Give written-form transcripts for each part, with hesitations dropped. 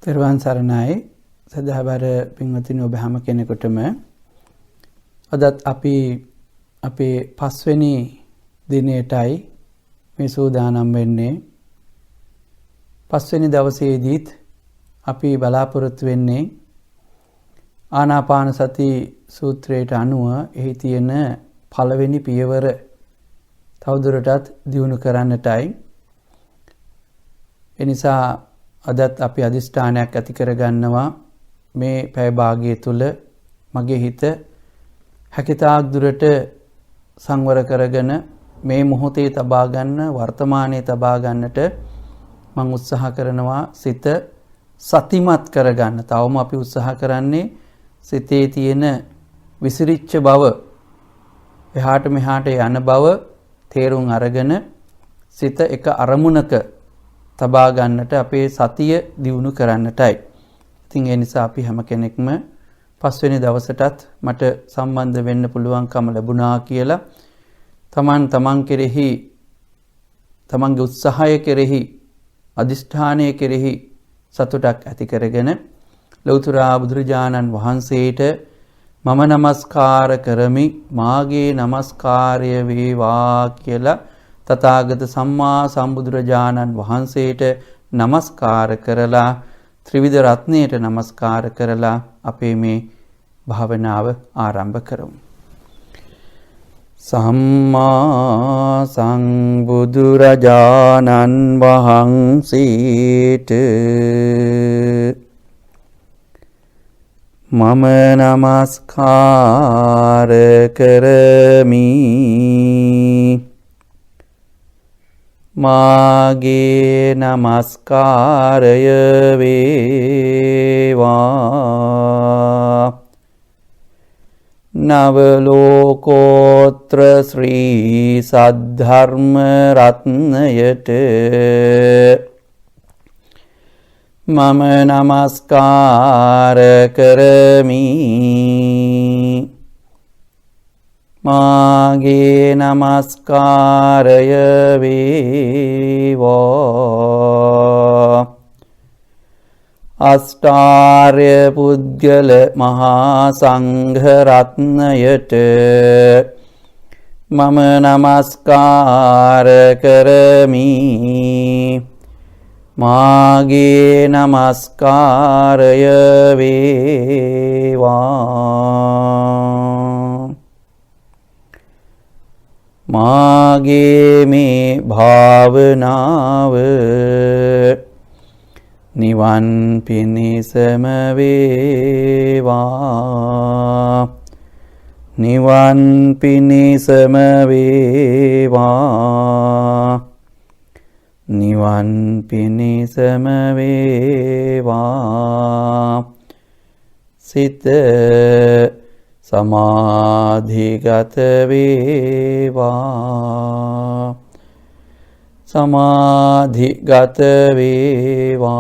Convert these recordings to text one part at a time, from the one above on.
තෙරුවන් සරණයි සදාබර පින්වත්නි ඔබ හැම කෙනෙකුටම අදත් අපි අපේ 5 වෙනි දිනයටයි මේ සූදානම් වෙන්නේ 5 වෙනි දවසේදීත් අපි බලාපොරොත්තු වෙන්නේ ආනාපාන සති සූත්‍රයට අනුව එහි තියෙන පළවෙනි පියවර තවදුරටත් දියුණු කරන්නටයි. එනිසා අදත් අපි අදිෂ්ඨානයක් ඇති කරගන්නවා මේ පැය භාගය තුල මගේ හිත හැකිතාක් දුරට සංවර කරගෙන මේ මොහොතේ තබා ගන්න වර්තමානයේ තබා ගන්නට මම උත්සාහ කරනවා සිත සතිමත් කරගන්න. තවම අපි උත්සාහ කරන්නේ සිතේ තියෙන විසිරිච්ච බව එහාට මෙහාට යන බව තේරුම් අරගෙන සිත එක අරමුණක තබා ගන්නට අපේ සතිය දියුණු කරන්නටයි. ඉතින් ඒ නිසා අපි හැම කෙනෙක්ම 5 වෙනි දවසටත් මට සම්බන්ධ වෙන්න පුළුවන්කම ලැබුණා කියලා තමන් කෙරෙහි තමන්ගේ උත්සාහය කෙරෙහි අදිෂ්ඨානය කෙරෙහි සතුටක් ඇති කරගෙන ලෞතර බුදුරජාණන් වහන්සේට මම නමස්කාර කරමි මාගේ නමස්කාරය වේවා කියලා තථාගත සම්මා සම්බුදුරජාණන් වහන්සේට නමස්කාර කරලා ත්‍රිවිධ රත්නයට නමස්කාර කරලා අපේ මේ භාවනාව ආරම්භ කරමු. සම්මා සම්බුදුරජාණන් වහන්සේට මම නමස්කාර කරමි මාගේ නමස්කාරය වේවා නව ලෝකෝත්‍ර ශ්‍රී සද්ධර්ම රත්නයට මම නමස්කාර කරමි මාගේ නමස්කාරය වේවා අෂ්ටාර්ය පුද්ගල මහා සංඝ රත්නයට මම නමස්කාර කරමි මාගේ නමස්කාරය වේවා මාගේ මේ භාවනාව නිවන් පිණිසම වේවා නිවන් පිණිසම වේවා නිවන් පිණිසම වේවා සිත සමාධිගත වේවා සමාධිගත වේවා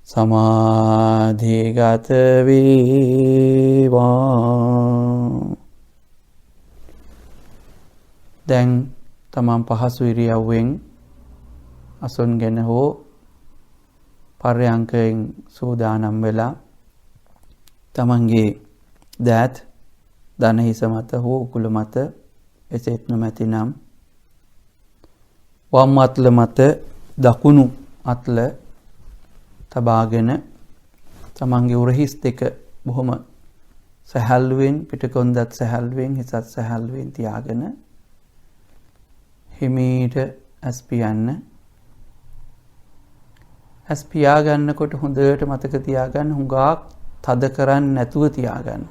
සමාධිගත වේවා. දැන් තමන් පහසු ඉරියව්වෙන් අසුන්ගෙන හෝ පර්යංකයෙන් සූදානම් වෙලා තමන්ගේ දෑත් දන හිස මත හෝ උකුල මත එසේත් නොමැතිනම් වම් අත්ල මත දකුණු අත්ල තබාගෙන තමන්ගේ උරහිස් දෙක බොහොම සැහැල්ලුවෙන් පිටකොන්දත් සැහැල්ලුවෙන් හිසත් සැහැල්ලුවෙන් තියාගෙන හිමීට ඇස් පියන්න. ඇස් පියා ගන්නකොට හොඳට මතක තියාගන්න හුඟක් තද කරන්නේ නැතුව තියාගන්න.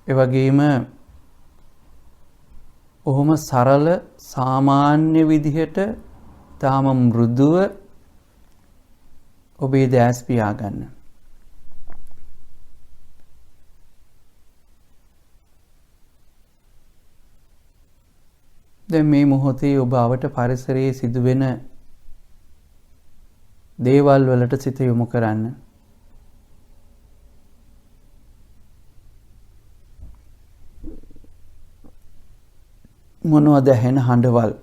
ඒ වගේම ඔහොම සරල සාමාන්‍ය විදිහට තාම මෘදුව ඔබේ දැස් පියාගන්න. දැන් මේ මොහොතේ ඔබ අවට පරිසරයේ සිදුවෙන දේවල් වලට සිත යොමු කරන්න. මොනවද ඇහෙන හඬවල්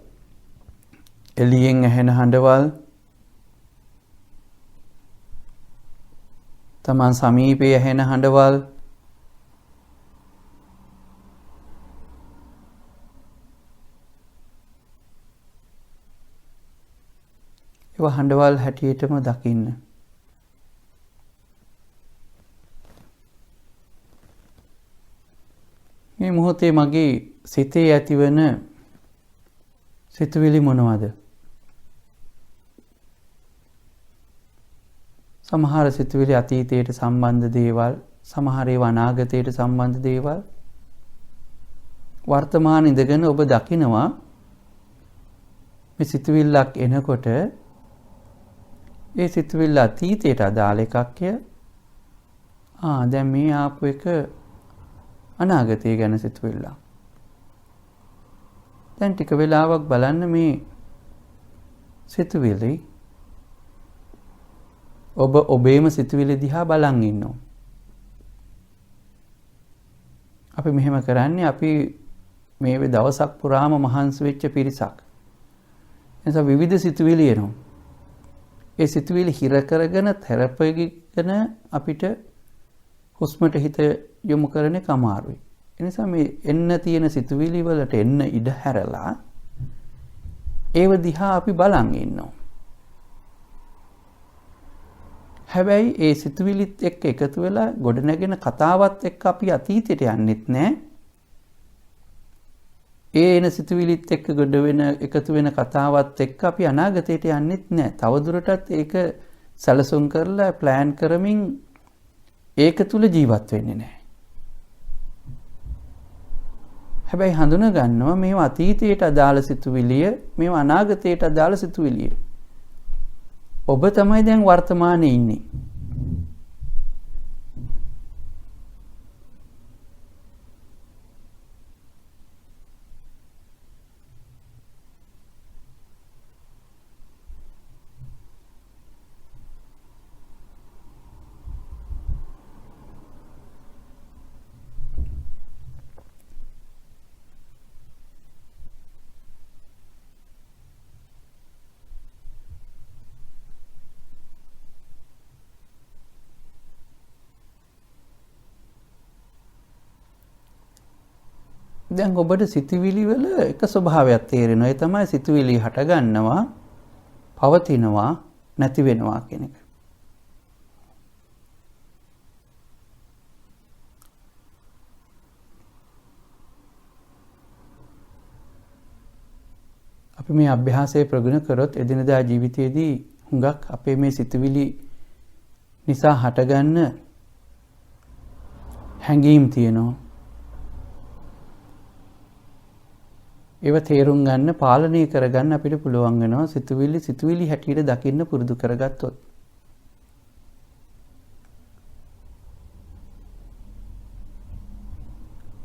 එළියෙන් ඇහෙන හඬවල්, තමන් සමීපයේ ඇහෙන හඬවල්, ඒවා හඬවල් හැටියටම දකින්න. මේ මොහොතේ මගේ සිතේ ඇතිවන සිතුවිලි මොනවද? සමහර සිතුවිලි අතීතයට සම්බන්ධ දේවල්, සමහර ඒවා අනාගතයට සම්බන්ධ දේවල්. වර්තමාන ඉඳගෙන ඔබ දකිනවා මේ සිතුවිල්ලක් එනකොට ඒ සිතුවිල්ල අතීතයට අදාළ එකක්ය. දැන් මේ ආපු එක අනාගතය ගැන සිතුවිල්ලක්. දැන් ටික වෙලාවක් බලන්න මේ සිතුවිලි ඔබේම සිතුවිලි දිහා බලන් ඉන්නවා. අපි මෙහෙම කරන්නේ අපි මේ දවසක් පුරාම මහන්සි වෙච්ච පිරිසක්. එනිසා විවිධ සිතුවිලි එනවා. ඒ සිතුවිලි හිර කරගෙන තෙරපිගෙන අපිට හුස්මට හිත යොමු කරන එක අමාරුයි. ඒ නිසා මේ එන්න තියෙන සිතුවිලි වලට එන්න ඉඩ හැරලා ඒව දිහා අපි බලන් ඉන්නවා. හැබැයි ඒ සිතුවිලිත් එක්ක එකතු වෙලා ගොඩනැගෙන කතාවත් එක්ක අපි අතීතයට යන්නෙත් නැහැ. ඒ එන සිතුවිලිත් එක්ක එකතු වෙන කතාවත් එක්ක අපි අනාගතයට යන්නෙත් නැහැ. තවදුරටත් ඒක සැලසුම් කරලා ප්ලෑන් කරමින් ඒක තුල ජීවත් වෙන්නේ නැහැ. හැබැයි හඳුන ගන්නවා මේවා අතීතයට අදාළ සිතුවිලිය, මේවා අනාගතයට අදාළ සිතුවිලිය. ඔබ තමයි දැන් වර්තමානයේ ඉන්නේ. දැන් ඔබට සිතුවිලි වල එක ස්වභාවයක් තේරෙනවා. ඒ තමයි සිතුවිලි හට ගන්නවා, පවතිනවා, නැති වෙනවා කියන එක. අපි මේ අභ්‍යාසය ප්‍රගුණ කරොත් එදිනදා ජීවිතයේදී හුඟක් අපේ මේ සිතුවිලි නිසා හටගන්න හැඟීම් තියෙනවා. ඒව තේරුම් ගන්න, පාලනය කරගන්න අපිට පුළුවන් වෙනවා සිතුවිලි හැටියට දකින්න පුරුදු කරගත්තොත්.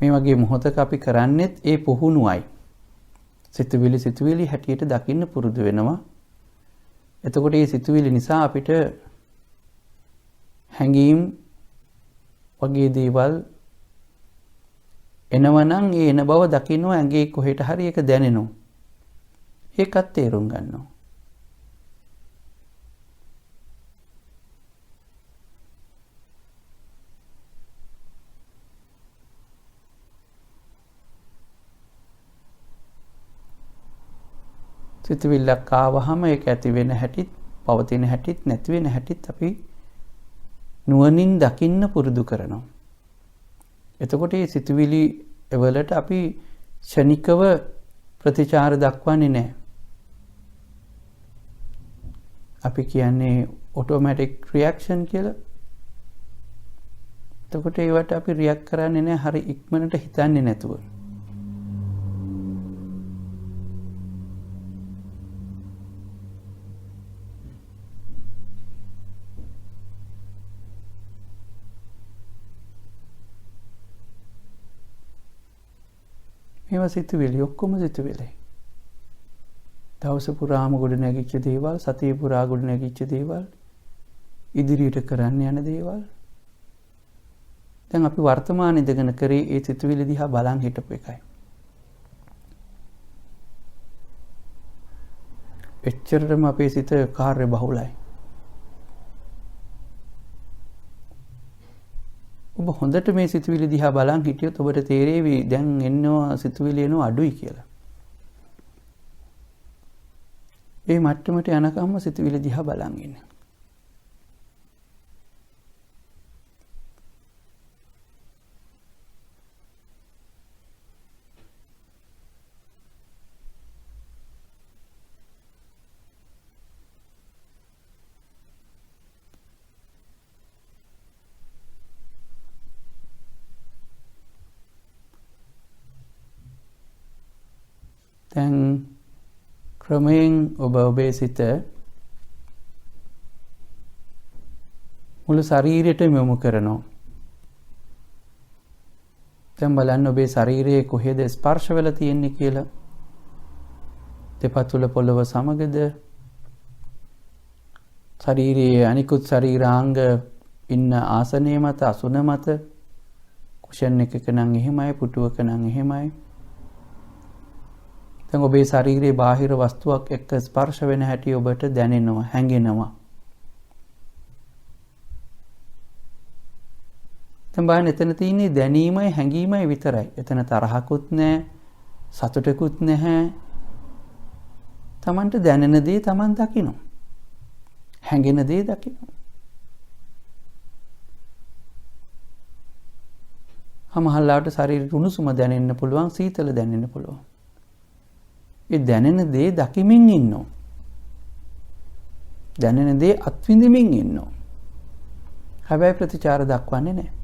මේ වගේ මොහොතක අපි කරන්නේත් ඒ පුහුණුවයි. සිතුවිලි හැටියට දකින්න පුරුදු වෙනවා. එතකොට මේ සිතුවිලි නිසා අපිට හැඟීම් වගේ දේවල් එනවනම් ඒ එන බව දකින්න ඇඟේ කොහෙට හරි ඒක දැනෙනවා. ඒකත් තේරුම් ගන්නවා. සිතුවිල්ලක් ආවහම ඒක ඇති වෙන හැටිත්, පවතින හැටිත්, නැති වෙන හැටිත් අපි නුවණින් දකින්න පුරුදු කරනවා. එතකොට මේ සිතුවිලි වලට අපි ක්ෂණිකව ප්‍රතිචාර දක්වන්නේ නැහැ. අපි කියන්නේ ඔටෝමැටික් රියැක්ෂන් කියලා. එතකොට ඒවට අපි රියැක්ට් කරන්නේ නැහැ, හරි ඉක්මනට හිතන්නේ නැතුව. මේවා සිතුවිලි, ඔක්කොම සිතුවිලි. දවස පුරාම ගොඩ නැගිච්ච දේවල්, සතිය පුරා ගොඩ නැගිච්ච දේවල්, ඉදිරියට කරන්න යන දේවල්. දැන් අපි වර්තමානයේ ඉඳගෙන කරේ ඒ සිතුවිලි දිහා බලන් හිටපු එකයි. එච්චරටම අපේ සිත කාර්ය බහුලයි. ඔබ හොඳට මේ සිතුවිලි දිහා බලන් හිටියොත් ඔබට තේරෙවි දැන් එනවා සිතුවිලි එනවා අඩුයි කියලා. ඒ මට්ටමට යනකම්ම සිතුවිලි දිහා බලන් ඉන්න. දැන් ක්‍රමයෙන් ඔබ ඔබේ සිත මුළු ශරීරයටම යොමු කරනවා. දැන් බලන්න ඔබේ ශරීරයේ කොහෙද ස්පර්ශ වෙලා තියෙන්නේ කියලා. දෙපතුල පොළව සමගද? ශරීරයේ අනිකුත් ශරීරාංග ඉන්න ආසනයේ මත, අසුන මත, කුෂන් එකක නම් එහෙමයි, පුටුවක නම් එහෙමයි. දැන් ඔබේ ශරීරයේ බාහිර වස්තුවක් එක්ක ස්පර්ශ වෙන හැටි ඔබට දැනෙනවා, හැඟෙනවා. දැන් බලන්න එතන තියෙන්නේ දැනීමයි හැඟීමයි විතරයි. එතන තරහකුත් නැහැ, සතුටකුත් නැහැ. Tamanට දැනෙන දේ Taman දකිනවා. හැඟෙන දේ දකිනවා. සමහරවිට ශරීරයට උණුසුම දැනෙන්න පුළුවන්, සීතල දැනෙන්න පුළුවන්. ඒ දැනෙන දේ දකිමින් ඉන්නවා. දැනෙන දේ අත්විඳිමින් ඉන්නවා. හැබැයි ප්‍රතිචාර දක්වන්නේ නැහැ.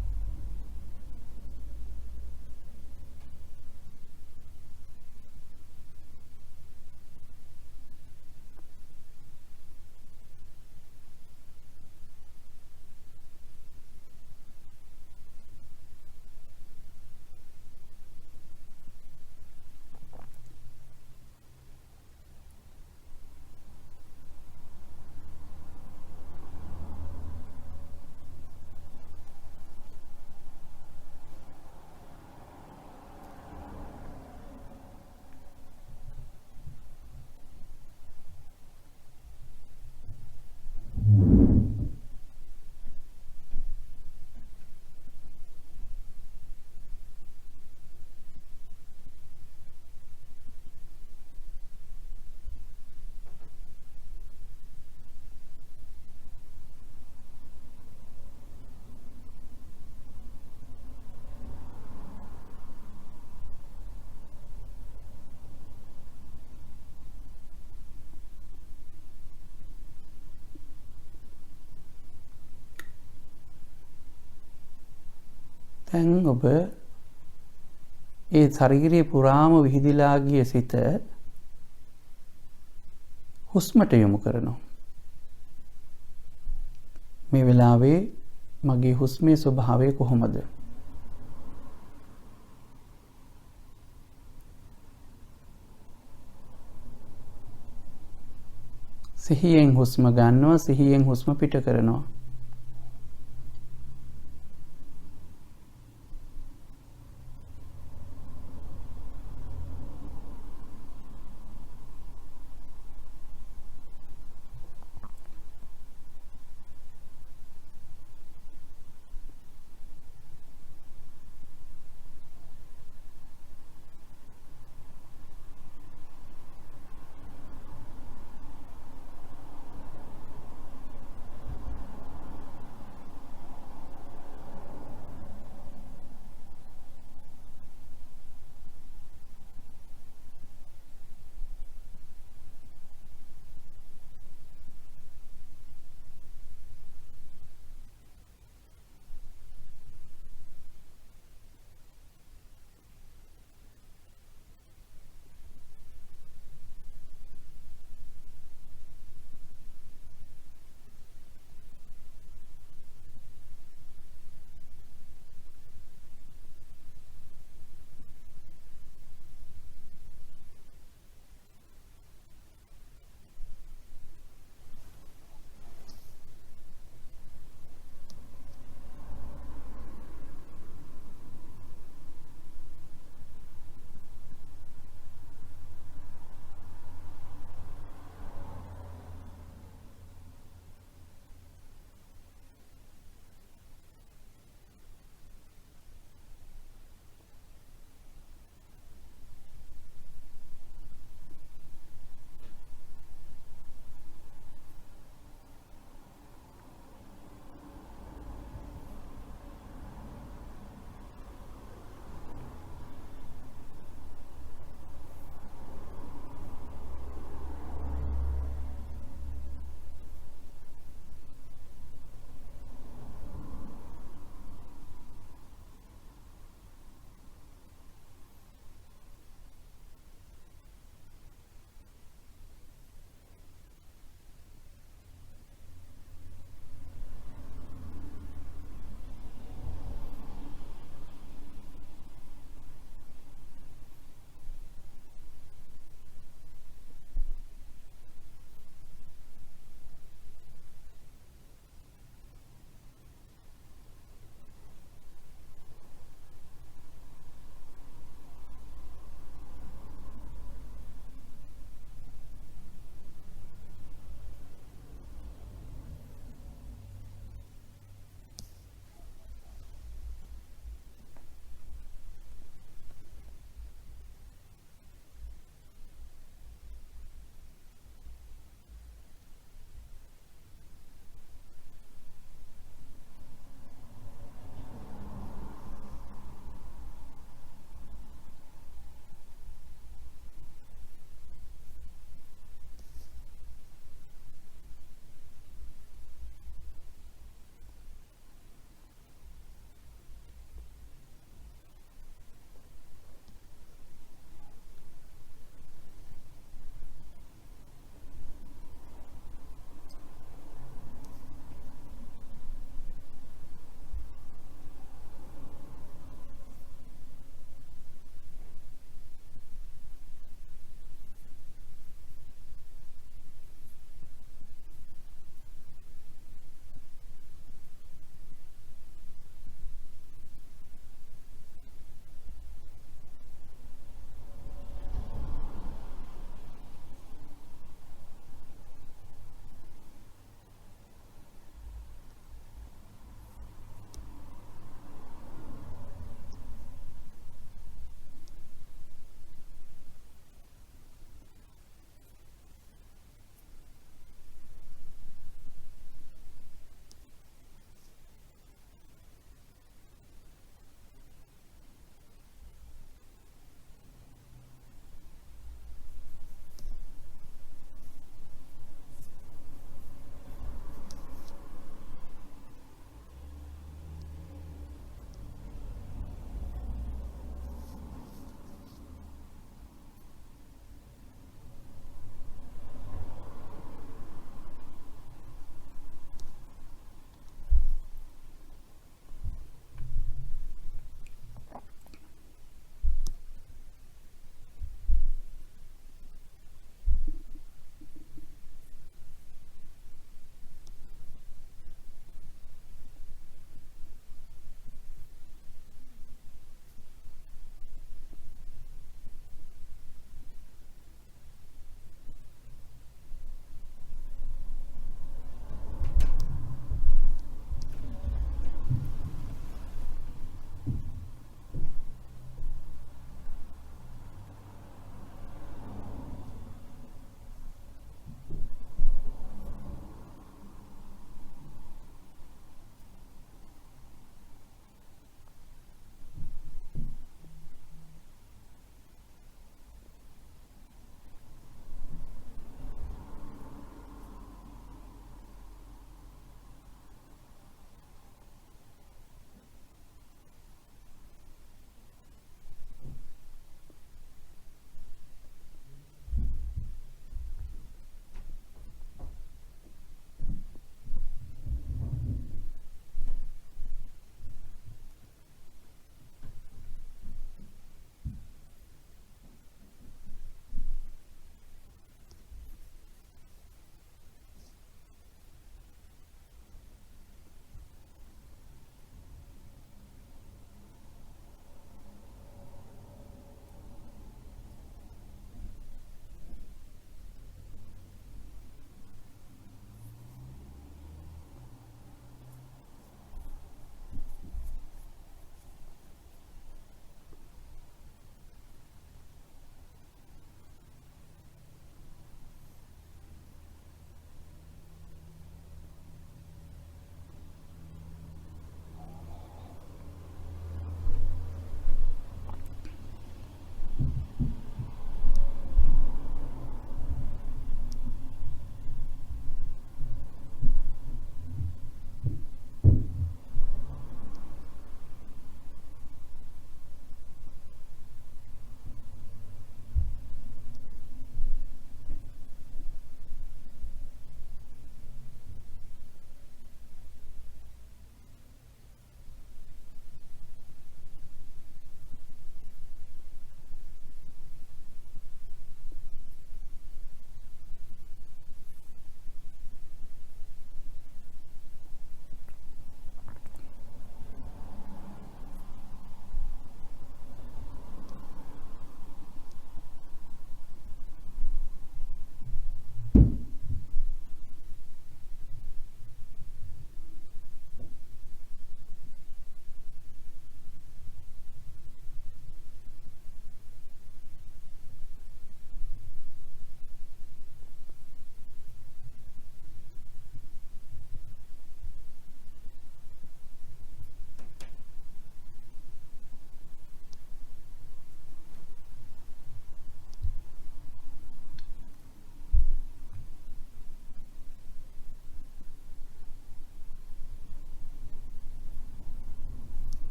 දැන් ඔබ ඒ ශරීරයේ පුරාම විහිදිලා ගිය සිත හුස්මට යොමු කරනවා. මේ වෙලාවේ මගේ හුස්මේ ස්වභාවය කොහොමද? සිහියෙන් හුස්ම ගන්නවා, සිහියෙන් හුස්ම පිට කරනවා.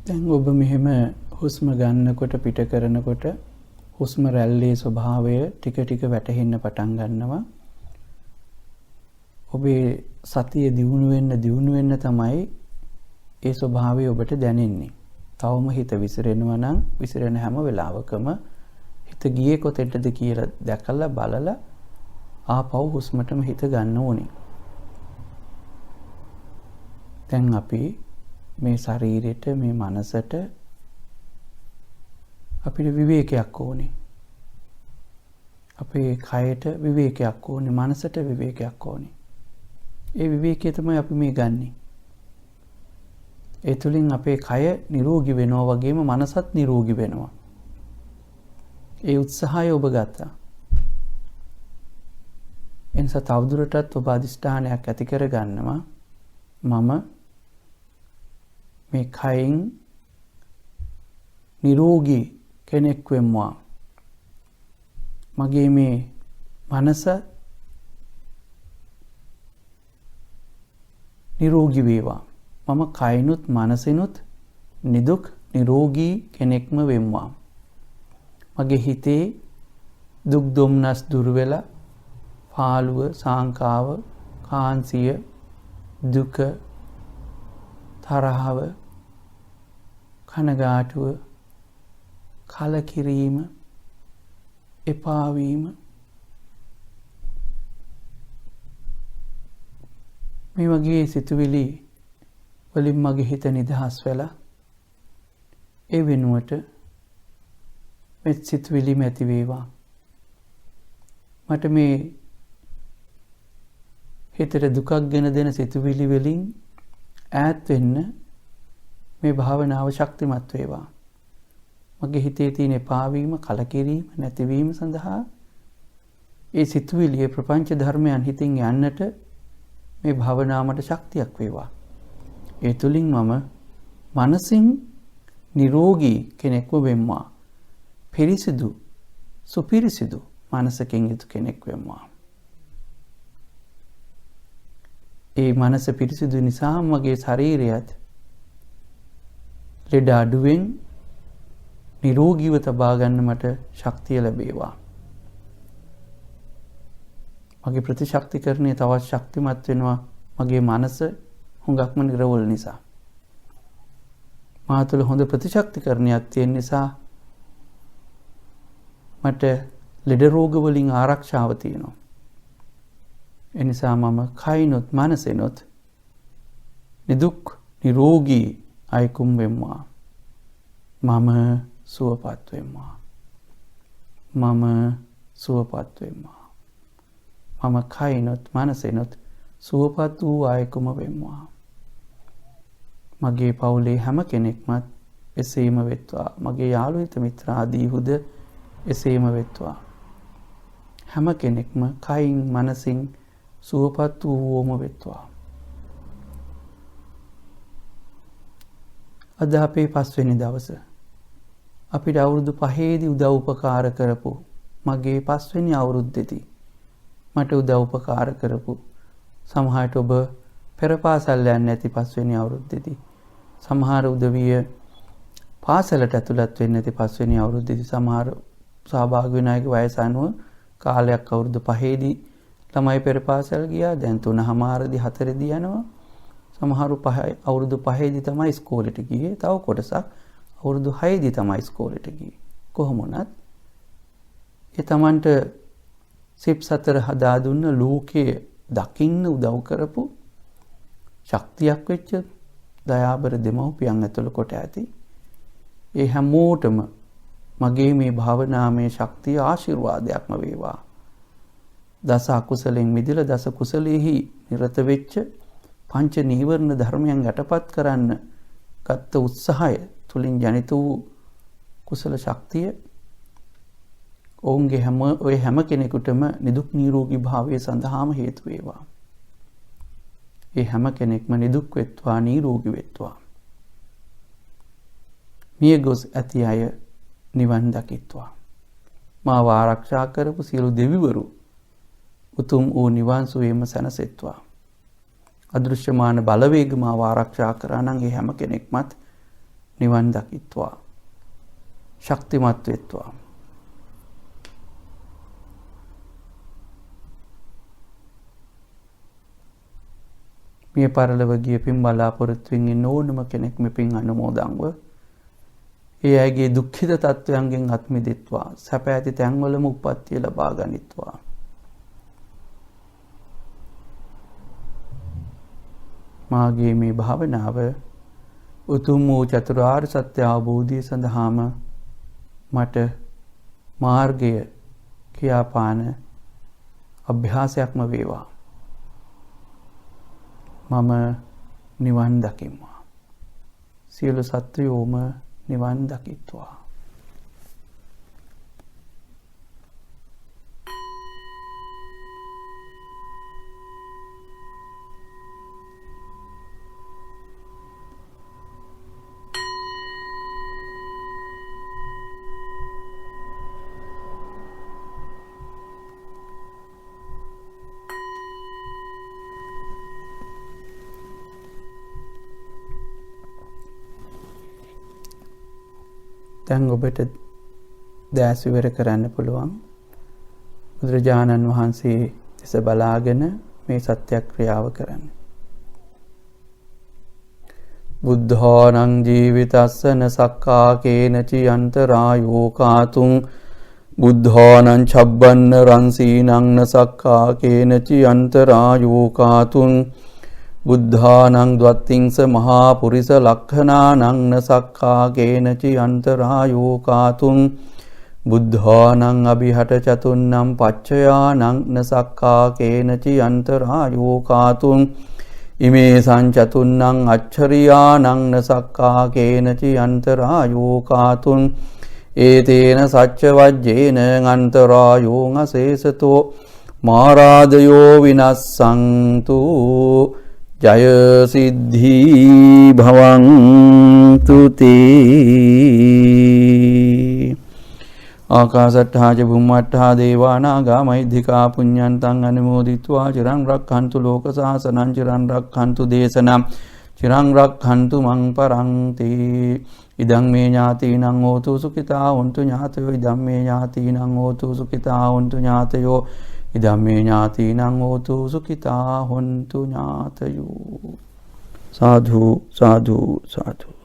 දැන් ඔබ මෙහෙම හුස්ම ගන්නකොට පිට කරනකොට හුස්ම රැල්ලේ ස්වභාවය ටික ටික වැටහෙන්න පටන් ගන්නවා. ඔබේ සතිය දියුණු වෙන්න තමයි ඒ ස්වභාවය ඔබට දැනෙන්නේ. තවම හිත විසිරෙනවා නම් විසිරෙන හැම වෙලාවකම හිත ගියේ කොතෙන්ද කියලා දැකලා බලලා ආපහු හුස්මටම හිත ගන්න ඕනේ. දැන් අපි මේ ශරීරෙට මේ මනසට අපිට විවේකයක් ඕනේ. අපේ කයට විවේකයක් ඕනේ, මනසට විවේකයක් ඕනේ. ඒ විවේකය තමයි අපි මේ ගන්නෙ. ඒ තුලින් අපේ කය නිරෝගී වෙනවා වගේම මනසත් නිරෝගී වෙනවා. ඒ උත්සාහය ඔබ ගත්තා. එනිසා තවදුරටත් ඔබ අධිෂ්ඨානයක් ඇති කර ගන්නවා. මම මේ කයින් නිරෝගී කෙනෙක් වෙම්වා. මගේ මේ මනස නිරෝගී වේවා. මම කයිනුත් මනසිනුත් නිදුක් නිරෝගී කෙනෙක්ම වෙම්වා. මගේ හිතේ දුක් දුම්නස් දුර වෙලා පාළුව, සාංකාව, කාන්සිය, දුක, තරහව, කනගාටුව, කලකිරීම, එපා වීම මේ වගේ සිතුවිලි වලින් මගේ හිත නිදහස් වෙලා ඒ වෙනුවට මේ සිතුවිලි ඇති වේවා. මට මේ හිතට දුකක් ගෙන දෙන සිතුවිලි වලින් ඈත් වෙන්න මේ භාවනාව ශක්තිමත් වේවා. මගේ හිතේ තියෙන එපා වීම, කලකිරීම නැතිවීම සඳහා ඒ සිතුවිලි ප්‍රපංච ධර්මයන් හිතින් යන්නට මේ භාවනාවට ශක්තියක් වේවා. ඒ තුලින් මම මනසින් නිරෝගී කෙනෙක්ව වෙම්වා. පිරිසිදු, සුපිරිසිදු මනසකින් යුතු කෙනෙක් වෙම්වා. ඒ මනස පිරිසිදු නිසා මගේ ශරීරයත් ලෙඩ අඩුවෙන් නිරෝගීව තබා ගන්න මට ශක්තිය ලැබේවා. මගේ ප්‍රතිශක්තිකරණය තවත් ශක්තිමත් වෙනවා. මගේ මනස හුඟක්ම නිරවුල් නිසා. මා තුළ හොඳ ප්‍රතිශක්තිකරණයක් තියෙන නිසා මට ලෙඩ රෝග වලින් ආරක්ෂාව තියෙනවා. ඒ නිසා මම කයිනොත් මනසෙනොත් නිදුක් නිරෝගී අයකුම් වෙම්වා. මම සුවපත් වෙම්වා. මම සුවපත් වෙම්වා. මම කයිනොත් මනසෙනොත් සුවපත් වූ අයකුම වෙම්වා. මගේ පවුලේ හැම කෙනෙක්මත් එසේම වෙත්වා. මගේ යාළු හිත මිත්‍රාදීහුද එසේම වෙත්වා. හැම කෙනෙක්ම කයින් මනසින් සුවපත් වූවෝම වෙත්වා. අද අපේ 5 වෙනි දවස. අපිට අවුරුදු 5ේදී උදව් උපකාර කරපු මගේ 5 වෙනි අවුරුද්දේදී මට උදව් උපකාර කරපු සමහරට ඔබ පෙර පාසල් යන්නේ නැති 5 වෙනි අවුරුද්දේදී සමහර උදවිය පාසලට ඇතුළත් වෙන්නේ නැති 5 වෙනි අවුරුද්දේදී සමහර සහභාගී වෙන අයගේ වයස අනුව කාලයක් අවුරුදු 5ේදී ළමයි පෙර පාසල් ගියා. දැන් 3මාරදී 4දී යනවා. සමහරු අවුරුදු 5ේදී තමයි ඉස්කෝලේට ගියේ. තව කොටසක් අවුරුදු 6දී තමයි ඉස්කෝලේට ගියේ. කොහොම වුණත් ඒ Tamanට සිප් 4 හදා දුන්න ලෝකයේ දකින්න උදව් කරපු ශක්තියක් වෙච්ච දයාබර දෙමව්පියන් ඇතුළු කොට ඇති. ඒ හැමෝටම මගේ මේ භාවනාමය ශක්තිය ආශිර්වාදයක්ම වේවා. දස අකුසලෙන් මිදලා දස කුසලෙහි නිරත වෙච්ච පංච නීවරණ ධර්මයන් යටපත් කරන්න ගත්ත උත්සාහය තුලින් ජනිත වූ කුසල ශක්තිය ඔවුන්ගේ හැම කෙනෙකුටම නිදුක් නිරෝගී භාවය සඳහාම හේතු වේවා. ඒ හැම කෙනෙක්ම නිදුක් වෙත්වා, නිරෝගී වෙත්වා. මිය ගොස් ඇති අය නිවන් දකිත්වා. මාව ආරක්ෂා කරපු සියලු දෙවිවරු උතුම් වූ නිවන් සුවේම සැනසෙත්වා. අදෘශ්‍යමාන බලවේග මාව ආරක්ෂා කරා නම් ඒ හැම කෙනෙක්මත් නිවන් දකිත්වා. ශක්තිමත් වෙත්වා. මිය පරලොව ගිය පින් බලාපොරොත්තුවෙන් ඉන්න ඕනම කෙනෙක් මේ පින් අනුමෝදන්ව ඒ අයගේ දුක්ඛිත තත්වයන්ගෙන් අත් මිදෙත්වා. සැප ඇති තැන්වලම උප්පත්තිය ලබා ගනිත්වා. මාගේ මේ භාවනාව උතුම් වූ චතුරාර්ය සත්‍ය අවබෝධය සඳහාම මට මාර්ගය කියාපාන අභ්‍යාසයක්ම වේවා. මම නිවන් දකිම්වා. සියලු සත්වයෝම නිවන් දකිත්වා. දැන් ඔබට දැස් විවර කරන්න පුළුවන්. බුදුරජාණන් වහන්සේ දෙස බලාගෙන මේ සත්‍යක්‍රියාව කරන්න. බුද්ධානං ජීවිතස්සන සක්කා කේනචි අන්තරායෝ කාතුං බුද්ධානං චබ්බන්න රන්සීනං සක්කා කේනචි අන්තරායෝ කාතුං බුද්ධානං ද්වත්තිංස මහා පුරිස ලක්ඛනානං සක්කා කේනචි අන්තරායෝ කාතුං බුද්ධානං අභිහට චතුන්නම් පච්චයානං සක්කා කේනචි අන්තරායෝ කාතුං ඉමේ සංචතුන්නම් අච්චරියානං සක්කා කේනචි අන්තරායෝ කාතුං ඒතේන සච්ච වජ්ජේන අන්තරායෝ අසේසතෝ මාරාදයෝ විනස්සන්තු ජය සිද්ධී භවන්තු තේ. ආකාසට්ඨා ච බුම්මට්ඨා දේවා නාග මහිද්దికා පුඤ්ඤන්තං අනුමෝදිत्वा චිරං රක්ඛන්තු ලෝක සාසනං චිරං රක්ඛන්තු දේශනම් චිරං රක්ඛන්තු මං පරන්ති. ඉදං මේ ඥාතීනං හෝතු සුඛිතා හොන්තු ඥාතයෝ. ඉදං මේ ඥාතීනං හෝතු සුඛිතා හොන්තු ඥාතයෝ. ඉදං මේ ඥාතීනං හෝතු සුඛිතා හොන්තු ඥාතයෝ. සාධු සාධු සාධු.